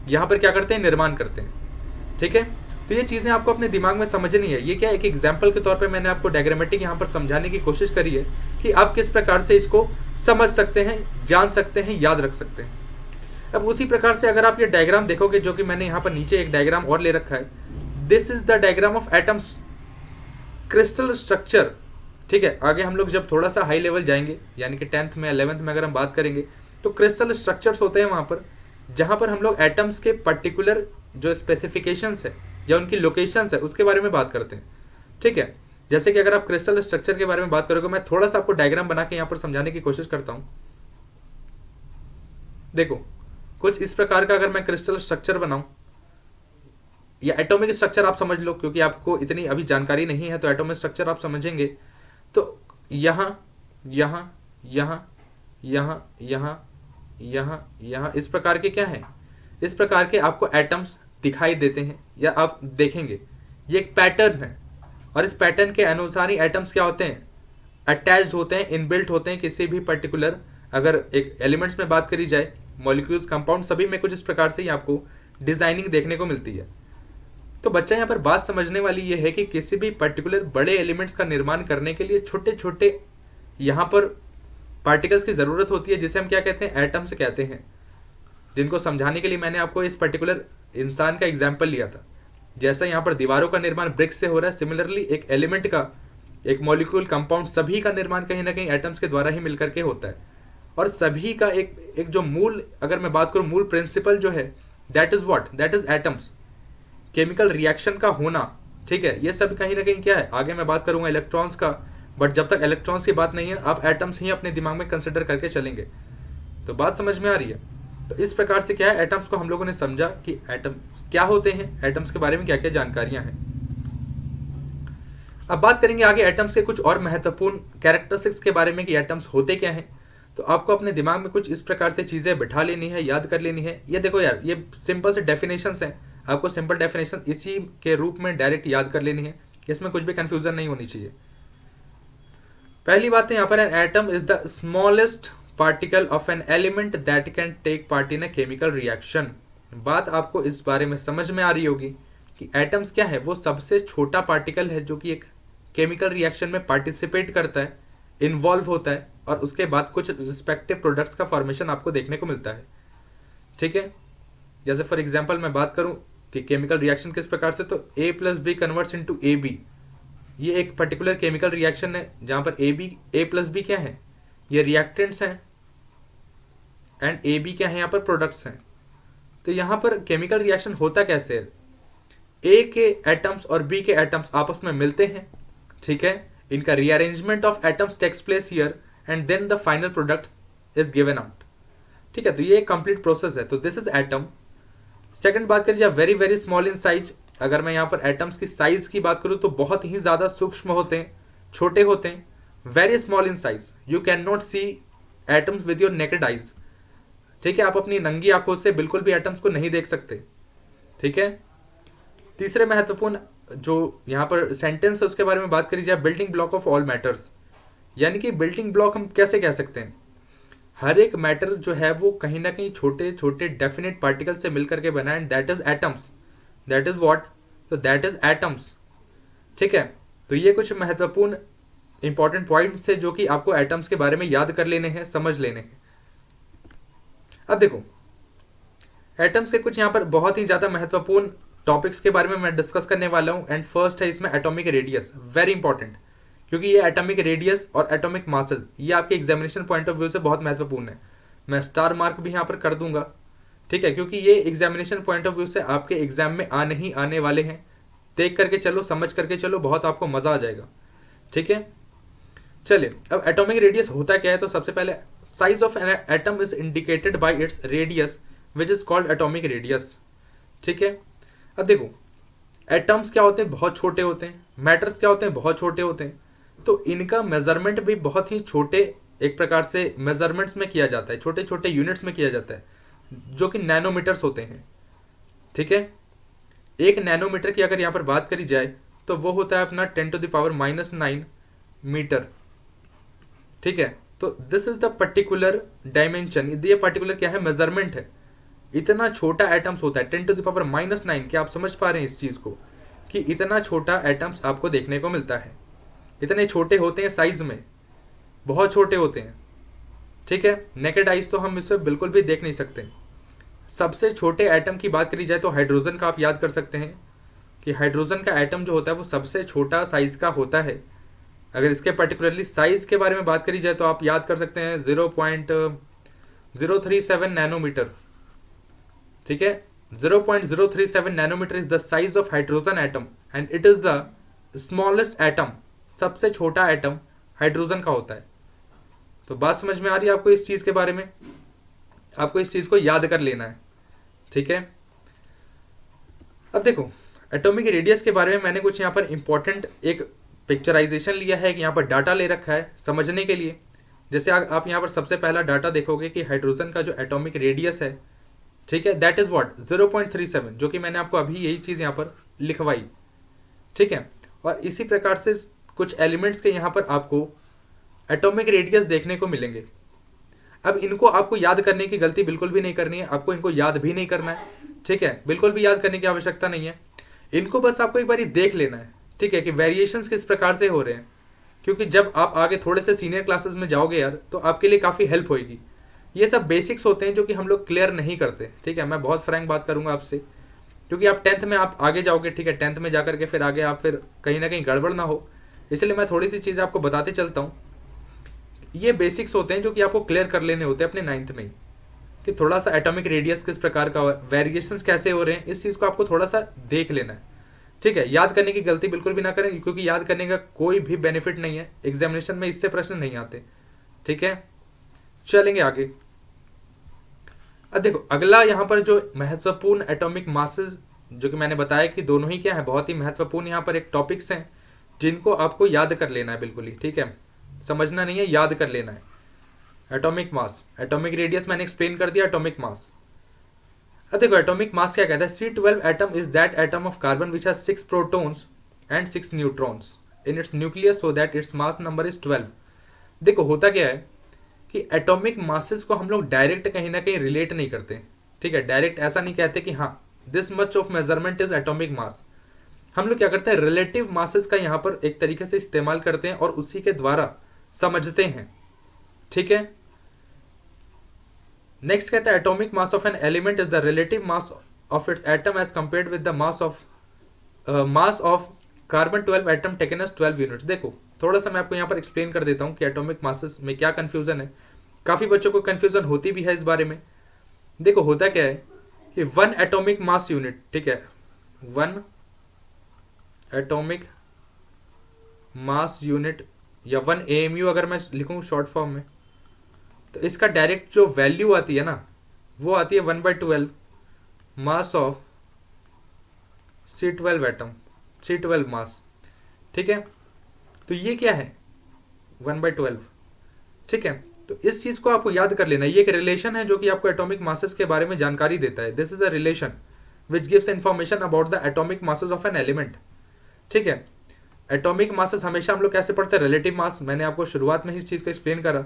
यहाँ पर क्या करते हैं, निर्माण करते हैं। ठीक है, तो ये चीज़ें आपको अपने दिमाग में समझनी है। ये क्या, एक एग्जाम्पल के तौर पे मैंने आपको डायग्रामेटिक यहाँ पर समझाने की कोशिश करी है कि आप किस प्रकार से इसको समझ सकते हैं, जान सकते हैं, याद रख सकते हैं। अब उसी प्रकार से अगर आप ये डायग्राम देखोगे, जो कि मैंने यहाँ पर नीचे एक डायग्राम और ले रखा है, this is the diagram of atoms crystal structure. ठीक है, आगे हम लोग जब थोड़ा सा हाई लेवल जाएंगे, यानी कि 10th में 11th में अगर हम बात करेंगे, तो क्रिस्टल स्ट्रक्चर्स होते हैं वहाँ पर, जहाँ पर हम लोग एटम्स के पर्टिकुलर जो स्पेसिफिकेशंस है या उनकी लोकेशंस है उसके बारे में बात करते हैं। ठीक है, जैसे कि अगर आप क्रिस्टल स्ट्रक्चर के बारे में बात करोगे, मैं थोड़ा सा आपको डायग्राम बना के यहाँ पर समझाने की कोशिश करता हूँ। देखो, कुछ इस प्रकार का अगर मैं क्रिस्टल स्ट्रक्चर बनाऊं, या एटॉमिक स्ट्रक्चर आप समझ लो, क्योंकि आपको इतनी अभी जानकारी नहीं है, तो एटॉमिक स्ट्रक्चर आप समझेंगे तो यहाँ यहाँ यहाँ यहाँ यहाँ यहाँ यहाँ इस प्रकार के क्या है, इस प्रकार के आपको एटम्स दिखाई देते हैं या आप देखेंगे। ये एक पैटर्न है और इस पैटर्न के अनुसार ही एटम्स क्या होते हैं, अटैच्ड होते हैं, इनबिल्ट होते हैं किसी भी पर्टिकुलर, अगर एक एलिमेंट्स में बात करी जाए, मॉलिक्यूल्स, कंपाउंड, सभी में कुछ इस प्रकार से ही आपको डिजाइनिंग देखने को मिलती है। तो बच्चा यहाँ पर बात समझने वाली ये है कि किसी भी पर्टिकुलर बड़े एलिमेंट्स का निर्माण करने के लिए छोटे छोटे यहाँ पर पार्टिकल्स की जरूरत होती है, जिसे हम क्या कहते हैं, एटम्स कहते हैं, जिनको समझाने के लिए मैंने आपको इस पर्टिकुलर इंसान का एग्जाम्पल लिया था। जैसा यहाँ पर दीवारों का निर्माण ब्रिक्स से हो रहा है, सिमिलरली एक एलिमेंट का, एक मॉलिक्यूल, कंपाउंड, सभी का निर्माण कहीं ना कहीं एटम्स के द्वारा ही मिलकर के होता है। और सभी का एक जो मूल, अगर मैं बात करूँ, मूल प्रिंसिपल जो है, that is what, that is atoms, chemical reaction का होना। ठीक है, ये सब कहीं ना कहीं क्या है, आगे मैं बात करूंगा इलेक्ट्रॉन्स का, बट जब तक इलेक्ट्रॉन्स की बात नहीं है, आप एटम्स ही अपने दिमाग में कंसिडर करके चलेंगे। तो बात समझ में आ रही है। तो इस प्रकार से क्या है, एटम्स को हम लोगों ने समझा कि एटम्स क्या होते हैं, एटम्स के बारे में क्या क्या जानकारियां हैं। अब बात करेंगे आगे एटम्स के कुछ और महत्वपूर्ण कैरेक्टरिस्टिक्स के बारे में कि एटम्स होते क्या हैं। तो आपको अपने दिमाग में कुछ इस प्रकार से चीजें बिठा लेनी है, याद कर लेनी है। ये देखो यार, ये सिंपल से डेफिनेशंस हैं, आपको सिंपल डेफिनेशन इसी के रूप में डायरेक्ट याद कर लेनी है, इसमें कुछ भी कंफ्यूजन नहीं होनी चाहिए। पहली बात है यहाँ पर, an atom is the smallest particle of an element that can take part in a chemical reaction. बात आपको इस बारे में समझ में आ रही होगी कि एटम्स क्या है, वो सबसे छोटा पार्टिकल है जो कि एक केमिकल रिएक्शन में पार्टिसिपेट करता है, इन्वॉल्व होता है, और उसके बाद कुछ रिस्पेक्टिव प्रोडक्ट्स का फॉर्मेशन आपको देखने को मिलता है। ठीक है, जैसे फॉर एग्जांपल मैं बात करूं कि केमिकल रिएक्शन किस प्रकार से, तो A plus B converts into AB। ये एक पर्टिकुलर केमिकल रिएक्शन है जहां पर A प्लस बी क्या है, ये रिएक्टेंट्स हैं, एंड AB क्या है, यहाँ पर प्रोडक्ट्स हैं। तो यहाँ पर केमिकल रिएक्शन होता कैसे है, A के एटम्स और B के एटम्स आपस में मिलते हैं। ठीक है, इनका rearrangement of atoms takes place here and then the final product is given out. ठीक है, तो ये एक कंप्लीट प्रोसेस है। तो दिस इज एटम। सेकंड बात करिए, very very small in size. अगर मैं यहाँ पर एटम्स की साइज की बात करूँ तो बहुत ही ज्यादा सूक्ष्म होते हैं, छोटे होते हैं, very small in size. You can not see atoms with your naked eyes. ठीक है, आप अपनी नंगी आंखों से बिल्कुल भी एटम्स को नहीं देख सकते। ठीक है, तीसरे महत्वपूर्ण जो यहाँ पर सेंटेंस है उसके बारे में बात करी जाए, building block of all matters. यानी कि बिल्डिंग ब्लॉक हम कैसे कह सकते हैं, हर एक मैटर जो है वो कहीं ना कहीं छोटे छोटे डेफिनेट पार्टिकल से मिलकर के बना है, and that is atoms. That is what, तो दैट इज एटम्स। ठीक है, तो ये कुछ महत्वपूर्ण इंपॉर्टेंट पॉइंट्स है जो कि आपको एटम्स के बारे में याद कर लेने हैं, समझ लेने हैं। अब देखो, एटम्स के कुछ यहाँ पर बहुत ही ज्यादा महत्वपूर्ण टॉपिक्स के बारे में मैं डिस्कस करने वाला हूँ। एंड फर्स्ट है इसमें एटॉमिक रेडियस, वेरी इंपॉर्टेंट, क्योंकि ये एटॉमिक रेडियस और एटॉमिक मासेस ये आपके एग्जामिनेशन पॉइंट ऑफ व्यू से बहुत महत्वपूर्ण है। मैं स्टार मार्क भी यहाँ पर कर दूंगा, ठीक है, क्योंकि ये एग्जामिनेशन पॉइंट ऑफ व्यू से आपके एग्जाम में आने ही आने वाले हैं। देख करके चलो, समझ करके चलो, बहुत आपको मजा आ जाएगा, ठीक है। चलिए, अब एटॉमिक रेडियस होता क्या है, तो सबसे पहले size of an atom is indicated by its radius which is called atomic radius, ठीक है। अब देखो, एटम्स क्या होते हैं, बहुत छोटे होते हैं, मैटर्स क्या होते हैं, बहुत छोटे होते हैं, तो इनका मेजरमेंट भी बहुत ही छोटे एक प्रकार से मेजरमेंट्स में किया जाता है, छोटे छोटे यूनिट्स में किया जाता है, जो कि नैनोमीटर्स होते हैं, ठीक है। एक नैनोमीटर की अगर यहाँ पर बात करी जाए तो वो होता है अपना 10⁻⁹ मीटर, ठीक है। तो this is the particular dimension, ये पर्टिकुलर क्या है, मेजरमेंट है। इतना छोटा एटम्स होता है 10⁻⁹ क्या आप समझ पा रहे हैं इस चीज को, कि इतना छोटा एटम्स आपको देखने को मिलता है। इतने छोटे होते हैं साइज में, बहुत छोटे होते हैं, ठीक है। नेकेड आइज तो हम इसे बिल्कुल भी देख नहीं सकते। सबसे छोटे एटम की बात करी जाए तो हाइड्रोजन का आप याद कर सकते हैं कि हाइड्रोजन का एटम जो होता है वो सबसे छोटा साइज का होता है। अगर इसके पर्टिकुलरली साइज के बारे में बात करी जाए तो आप याद कर सकते हैं 0.037 नैनोमीटर, ठीक है। 0.037 nanometre is the size of hydrogen atom and it is the smallest atom, सबसे छोटा एटम हाइड्रोजन का होता है। तो बात समझ में आ रही है आपको इस चीज के बारे में, आपको इस चीज को याद कर लेना है, ठीक है। अब देखो, एटॉमिक रेडियस के बारे में मैंने कुछ यहाँ पर इंपॉर्टेंट एक पिक्चराइजेशन लिया है, कि यहाँ पर डाटा ले रखा है समझने के लिए। जैसे आप यहाँ पर सबसे पहला डाटा देखोगे कि हाइड्रोजन का जो एटॉमिक रेडियस है, ठीक है, दैट इज व्हाट 0.37, जो कि मैंने आपको अभी यही चीज यहाँ पर लिखवाई, ठीक है। और इसी प्रकार से कुछ एलिमेंट्स के यहाँ पर आपको एटॉमिक रेडियस देखने को मिलेंगे। अब इनको आपको याद करने की गलती बिल्कुल भी नहीं करनी है, आपको इनको याद भी नहीं करना है, ठीक है, बिल्कुल भी याद करने की आवश्यकता नहीं है। इनको बस आपको एक बार देख लेना है, ठीक है, कि वेरिएशंस किस प्रकार से हो रहे हैं, क्योंकि जब आप आगे थोड़े से सीनियर क्लासेस में जाओगे यार, तो आपके लिए काफ़ी हेल्प होगी। ये सब बेसिक्स होते हैं जो कि हम लोग क्लियर नहीं करते, ठीक है। मैं बहुत फ्रैंक बात करूंगा आपसे, क्योंकि आप 10th में आप आगे जाओगे, ठीक है, 10th में जाकर के फिर आगे आप फिर कहीं ना कहीं गड़बड़ ना हो, इसलिए मैं थोड़ी सी चीज़ें आपको बताते चलता हूँ। ये बेसिक्स होते हैं जो कि आपको क्लियर कर लेने होते हैं अपने 9th में ही, कि थोड़ा सा एटॉमिक रेडियस किस प्रकार का है, वेरिएशंस कैसे हो रहे हैं, इस चीज़ को आपको थोड़ा सा देख लेना है, ठीक है। याद करने की गलती बिल्कुल भी ना करें, क्योंकि याद करने का कोई भी बेनिफिट नहीं है, एग्जामिनेशन में इससे प्रश्न नहीं आते, ठीक है। चलेंगे आगे। अब देखो, अगला यहाँ पर जो महत्वपूर्ण एटॉमिक मासेस, जो कि मैंने बताया कि दोनों ही क्या है, बहुत ही महत्वपूर्ण यहाँ पर एक टॉपिक्स हैं जिनको आपको याद कर लेना है बिल्कुल ही, ठीक है, समझना नहीं है, याद कर लेना है। एटॉमिक मास, एटॉमिक रेडियस मैंने एक्सप्लेन कर दिया, एटॉमिक मास। अब देखो, एटॉमिक मास क्या कहता है, C12 atom is that atom of carbon which has 6 protons and 6 neutrons in its nucleus so that its mass number is 12। देखो, होता क्या है कि एटॉमिक मासेस को हम लोग डायरेक्ट कहीं ना कहीं रिलेट नहीं करते, ठीक है, डायरेक्ट ऐसा नहीं कहते कि हाँ this much of measurement is atomic mass. हम लोग क्या करते हैं, रिलेटिव मासेस का यहाँ पर एक तरीके से इस्तेमाल करते हैं और उसी के द्वारा समझते हैं, ठीक है। नेक्स्ट कहता है, atomic mass of an element is the relative mass of its atom as compared with the mass of carbon 12 atom taken as 12 units. देखो, थोड़ा सा मैं आपको यहाँ पर एक्सप्लेन कर देता हूँ कि एटॉमिक मासेस में क्या कंफ्यूजन है। काफी बच्चों को कंफ्यूजन होती भी है इस बारे में। देखो, होता क्या है कि 1 एटॉमिक मास यूनिट, ठीक है, 1 एटॉमिक मास यूनिट या 1 AMU अगर मैं लिखूं शॉर्ट फॉर्म में, तो इसका डायरेक्ट जो वैल्यू आती है ना, वो आती है 1/12 mass of C12 atom, C12 मास, ठीक है। तो ये क्या है, 1/12, ठीक है। तो इस चीज को आपको याद कर लेना। ये एक रिलेशन है जो कि आपको एटॉमिक मासेस के बारे में जानकारी देता है। This is a relation which gives information about the atomic masses of an element, ठीक है। एटॉमिक मासेस हमेशा हम लोग कैसे पढ़ते हैं, रिलेटिव मास। मैंने आपको शुरुआत में ही इस चीज को एक्सप्लेन करा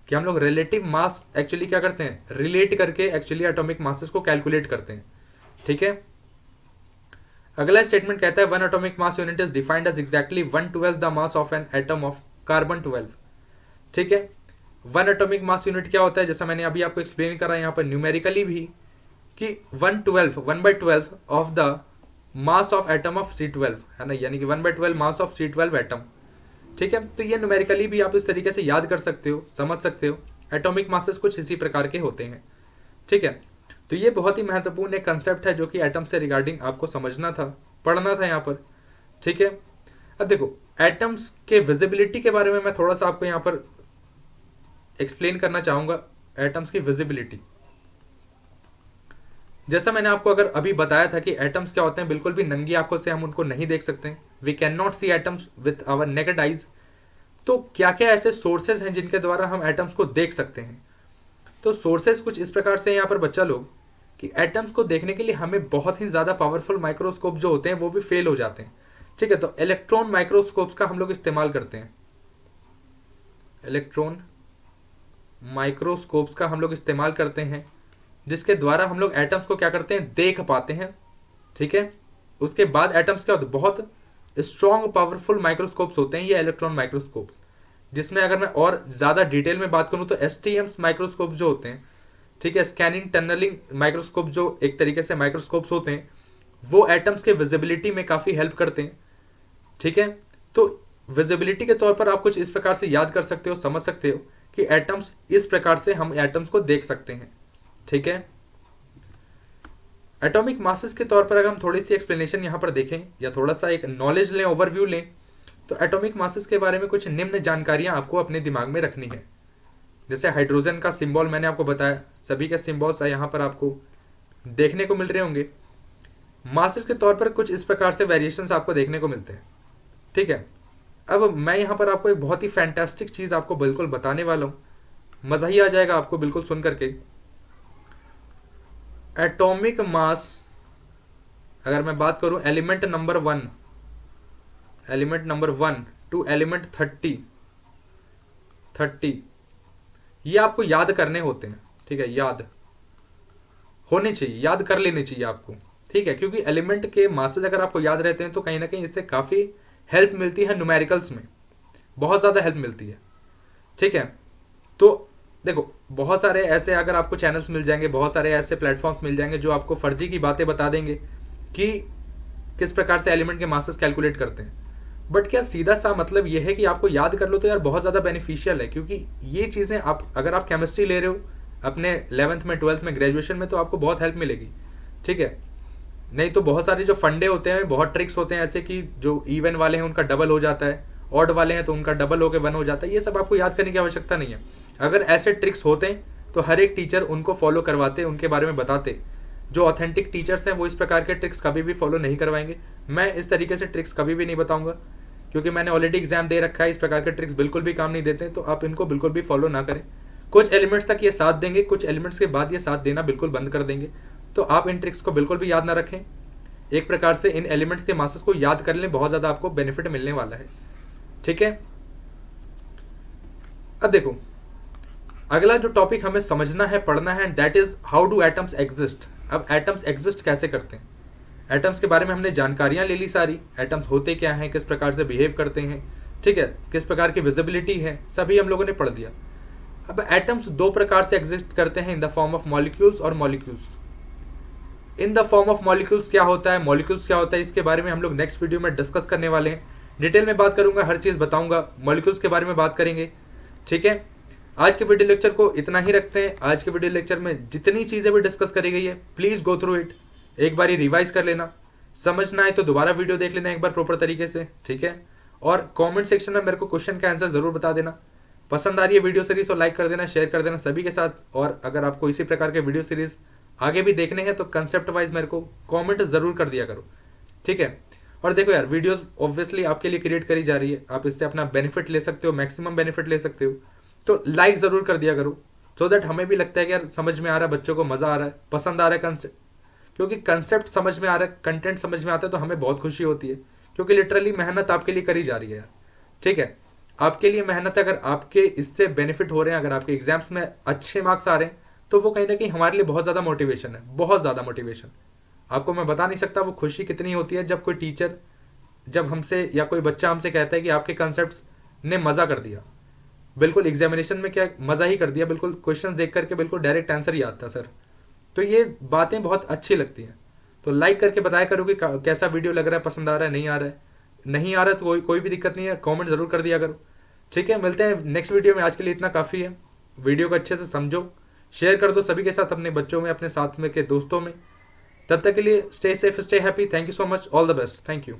कि हम लोग रिलेटिव मास एक्चुअली क्या करते हैं, रिलेट करके एक्चुअली एटॉमिक मासेस को कैलकुलेट करते हैं, ठीक है। अगला स्टेटमेंट कहता है 1 atomic mass unit is defined as exactly 1/12 the mass of an atom of carbon 12, ठीक है। 1 एटॉमिक मास यूनिट क्या होता है, जैसा मैंने अभी आपको एक्सप्लेन करा यहाँ पर न्यूमेरिकली भी, कि 1/12 of the mass of atom of C12 है ना, यानी कि 1/12 मास ऑफ C12 एटम। ठीक है, तो ये न्यूमेरिकली भी आप इस तरीके से याद कर सकते हो, समझ सकते हो। एटॉमिक मासेस कुछ इसी प्रकार के होते हैं। ठीक है, तो ये बहुत ही महत्वपूर्ण एक कंसेप्ट है जो कि एटम से रिगार्डिंग आपको समझना था, पढ़ना था यहाँ पर। ठीक है, अब देखो एटम्स के विजिबिलिटी के बारे में मैं थोड़ा सा आपको यहाँ पर एक्सप्लेन करना चाहूंगा। एटम्स की विजिबिलिटी, जैसा मैंने आपको अगर अभी बताया था कि एटम्स क्या होते हैं, बिल्कुल भी नंगी आंखों से हम उनको नहीं देख सकते। We can not see atoms with our naked eyes. तो क्या क्या ऐसे सोर्सेज हैं जिनके द्वारा हम एटम्स को देख सकते हैं? तो सोर्सेज कुछ इस प्रकार से यहाँ पर बच्चा लोग कि एटम्स को देखने के लिए हमें बहुत ही ज्यादा पावरफुल माइक्रोस्कोप जो होते हैं वो भी फेल हो जाते हैं। ठीक है, तो इलेक्ट्रॉन माइक्रोस्कोप्स का हम लोग इस्तेमाल करते हैं। इलेक्ट्रॉन माइक्रोस्कोप्स का हम लोग इस्तेमाल करते हैं, जिसके द्वारा हम लोग एटम्स को क्या करते हैं, देख पाते हैं। ठीक है, उसके बाद एटम्स क्या होते हैं, बहुत स्ट्रॉन्ग पावरफुल माइक्रोस्कोप्स होते हैं ये इलेक्ट्रॉन माइक्रोस्कोप्स, जिसमें अगर मैं और ज्यादा डिटेल में बात करूं तो STM माइक्रोस्कोप जो होते हैं, ठीक है, स्कैनिंग टनलिंग माइक्रोस्कोप जो एक तरीके से माइक्रोस्कोप्स होते हैं, वो एटम्स के विजिबिलिटी में काफी हेल्प करते हैं। ठीक है, तो विजिबिलिटी के तौर पर आप कुछ इस प्रकार से याद कर सकते हो, समझ सकते हो कि एटम्स इस प्रकार से हम एटम्स को देख सकते हैं। ठीक है, एटॉमिक मासेस के तौर पर अगर हम थोड़ी सी एक्सप्लेनेशन यहां पर देखें या थोड़ा सा एक नॉलेज लें, ओवरव्यू लें, तो एटॉमिक मासेस के बारे में कुछ निम्न जानकारियां आपको अपने दिमाग में रखनी है। जैसे हाइड्रोजन का सिंबल मैंने आपको बताया, सभी के सिंबल्स यहां पर आपको देखने को मिल रहे होंगे। मासेस के तौर पर कुछ इस प्रकार से वेरिएशंस आपको देखने को मिलते हैं। ठीक है, अब मैं यहां पर आपको एक बहुत ही फैंटास्टिक चीज आपको बिल्कुल बताने वाला हूं, मजा ही आ जाएगा आपको बिल्कुल सुन करके। एटॉमिक मास, अगर मैं बात करूं एलिमेंट नंबर 1 टू एलिमेंट 30, ये आपको याद करने होते हैं। ठीक है, याद होने चाहिए, याद कर लेने चाहिए आपको। ठीक है, क्योंकि एलिमेंट के मासेस अगर आपको याद रहते हैं तो कहीं ना कहीं इससे काफी हेल्प मिलती है, न्यूमेरिकल्स में बहुत ज्यादा हेल्प मिलती है। ठीक है, तो देखो बहुत सारे ऐसे अगर आपको चैनल्स मिल जाएंगे, बहुत सारे ऐसे प्लेटफॉर्म्स मिल जाएंगे जो आपको फर्जी की बातें बता देंगे कि किस प्रकार से एलिमेंट के मासेस कैलकुलेट करते हैं। बट क्या सीधा सा मतलब यह है कि आपको याद कर लो तो यार बहुत ज़्यादा बेनिफिशियल है, क्योंकि ये चीज़ें आप अगर आप केमिस्ट्री ले रहे हो अपने 11th में 12th में ग्रेजुएशन में तो आपको बहुत हेल्प मिलेगी। ठीक है, नहीं तो बहुत सारे जो फंडे होते हैं, बहुत ट्रिक्स होते हैं ऐसे कि जो इवन वाले हैं उनका डबल हो जाता है, ऑड वाले हैं तो उनका डबल होकर 1 हो जाता है। ये सब आपको याद करने की आवश्यकता नहीं है। अगर ऐसे ट्रिक्स होते तो हर एक टीचर उनको फॉलो करवाते, उनके बारे में बताते। जो ऑथेंटिक टीचर्स हैं वो इस प्रकार के ट्रिक्स कभी भी फॉलो नहीं करवाएंगे। मैं इस तरीके से ट्रिक्स कभी भी नहीं बताऊंगा, क्योंकि मैंने ऑलरेडी एग्जाम दे रखा है। इस प्रकार के ट्रिक्स बिल्कुल भी काम नहीं देते, तो आप इनको बिल्कुल भी फॉलो ना करें। कुछ एलिमेंट्स तक ये साथ देंगे, कुछ एलिमेंट्स के बाद ये साथ देना बिल्कुल बंद कर देंगे। तो आप इन ट्रिक्स को बिल्कुल भी याद ना रखें। एक प्रकार से इन एलिमेंट्स के मासेस को याद कर लें, बहुत ज्यादा आपको बेनिफिट मिलने वाला है। ठीक है, अब देखो अगला जो टॉपिक हमें समझना है, पढ़ना है, that is how do atoms exist. अब एटम्स एग्जिस्ट कैसे करते हैं, एटम्स के बारे में हमने जानकारियां ले ली सारी। एटम्स होते क्या हैं, किस प्रकार से बिहेव करते हैं, ठीक है, किस प्रकार की विजिबिलिटी है, सभी हम लोगों ने पढ़ दिया। अब एटम्स दो प्रकार से एग्जिस्ट करते हैं, in the form of molecules और molecules. In the form of molecules क्या होता है, मॉलिक्यूल्स क्या होता है, इसके बारे में हम लोग नेक्स्ट वीडियो में डिस्कस करने वाले हैं। डिटेल में बात करूंगा, हर चीज बताऊंगा, मॉलिक्यूल्स के बारे में बात करेंगे। ठीक है, आज के वीडियो लेक्चर को इतना ही रखते हैं। आज के वीडियो लेक्चर में जितनी चीजें भी डिस्कस करी गई है, प्लीज गो थ्रू इट, एक बार रिवाइज कर लेना। समझना है तो दोबारा वीडियो देख लेना एक बार प्रॉपर तरीके से। ठीक है, और कमेंट सेक्शन में मेरे को क्वेश्चन का आंसर जरूर बता देना। पसंद आ रही है वीडियो सीरीज तो लाइक कर देना, शेयर कर देना सभी के साथ। और अगर आपको इसी प्रकार के वीडियो सीरीज आगे भी देखने हैं तो कंसेप्ट वाइज मेरे को कमेंट जरूर कर दिया करो। ठीक है, और देखो यार वीडियोस ऑब्वियसली आपके लिए क्रिएट करी जा रही है, आप इससे अपना बेनिफिट ले सकते हो, मैक्सिमम बेनिफिट ले सकते हो। तो लाइक जरूर कर दिया करो, सो दैट हमें भी लगता है कि यार समझ में आ रहा है, बच्चों को मजा आ रहा है, पसंद आ रहा है कंसेप्ट। क्योंकि कंसेप्ट समझ में आ रहा है, कंटेंट समझ में आता है तो हमें बहुत खुशी होती है, क्योंकि लिटरली मेहनत आपके लिए करी जा रही है यार। ठीक है, आपके लिए मेहनत है, अगर आपके इससे बेनिफिट हो रहे हैं, अगर आपके एग्जाम्स में अच्छे मार्क्स आ रहे हैं तो वो कहीं ना कहीं हमारे लिए बहुत ज़्यादा मोटिवेशन है, बहुत ज़्यादा मोटिवेशन। आपको मैं बता नहीं सकता वो खुशी कितनी होती है जब कोई टीचर, जब हमसे या कोई बच्चा हमसे कहता है कि आपके कंसेप्ट्स ने मज़ा कर दिया, बिल्कुल एग्जामिनेशन में क्या मज़ा ही कर दिया, बिल्कुल क्वेश्चन देख करके बिल्कुल डायरेक्ट आंसर ही आता सर। तो ये बातें बहुत अच्छी लगती हैं। तो लाइक करके बताया करो कि कैसा वीडियो लग रहा है, पसंद आ रहा है, नहीं आ रहा है। नहीं आ रहा है तो कोई भी दिक्कत नहीं है, कमेंट जरूर कर दिया करो। ठीक है, मिलते हैं नेक्स्ट वीडियो में। आज के लिए इतना काफ़ी है। वीडियो को अच्छे से समझो, शेयर कर दो सभी के साथ, अपने बच्चों में, अपने साथ में के दोस्तों में। तब तक के लिए stay safe, stay happy. Thank you so much, all the best, thank you.